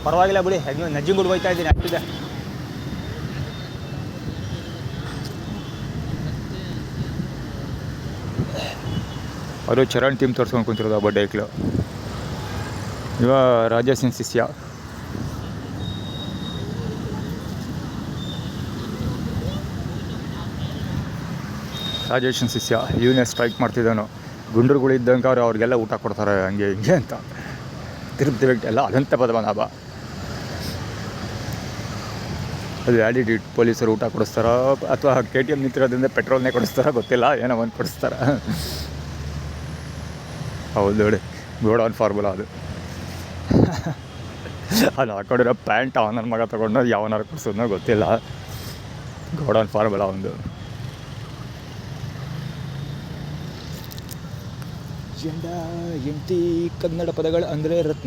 ಪರವಾಗಿಲ್ಲ ಬಿಡಿ, ಹೆಂಗೆ ನಜ್ಜಿಂಗುಡ್ ಹೋಗ್ತಾ ಇದ್ದೀನಿ ಆಗ್ತಿದೆ. ಅವರು ಚರಣ್ ಟೀಮ್ ತೋರಿಸ್ಕೊಂಡು ಕುಂತಿರೋದು ಬಡ್ಡೆ ಐಕ್ಲು. ಇವ ರಾಜೇಶನ್ ಶಿಷ್ಯ. ರಾಜೇಶನ್ ಶಿಷ್ಯ ಇವನೇ ಸ್ಟ್ರೈಕ್ ಮಾಡ್ತಿದ್ದಾನು. ಗುಂಡ್ರುಗಳಿದ್ದಂಗೆ ಅವ್ರಿಗೆಲ್ಲ ಊಟ ಕೊಡ್ತಾರೆ ಹಂಗೆ ಹಿಂಗೆ ಅಂತ. ತಿರುಪತಿ ವ್ಯಕ್ತಿ ಎಲ್ಲ ಅದಂತ ಪದ್ಮನಾಭ. ಅದು ವ್ಯಾಲಿಡಿಟಿ ಪೊಲೀಸರು ಊಟ ಕೊಡಿಸ್ತಾರೋ ಅಥವಾ KTM ನಿಂತಿರೋದ್ರಿಂದ ಪೆಟ್ರೋಲ್ನೇ ಕೊಡಿಸ್ತಾರೋ ಗೊತ್ತಿಲ್ಲ, ಏನೋ ಒಂದು ಕೊಡಿಸ್ತಾರೆ. ಹೌದು ನೋಡಿ, ಗೋಡೌನ್ ಫಾರ್ಮುಲಾ ಅದು. ಅದು ಹಾಕೊಂಡಿರೋ ಪ್ಯಾಂಟ್ ಅವನ ಮಗ ತೊಗೊಂಡು ಯಾವನಾರು ಕೊಡಿಸೋದನ್ನೋ ಗೊತ್ತಿಲ್ಲ. ಗೋಡೌನ್ ಫಾರ್ಮುಲಾ ಒಂದು. ಜೆಂಡ ಎಂಟಿ ಕನ್ನಡ ಪದಗಳು ಅಂದರೆ ರತ್ನ.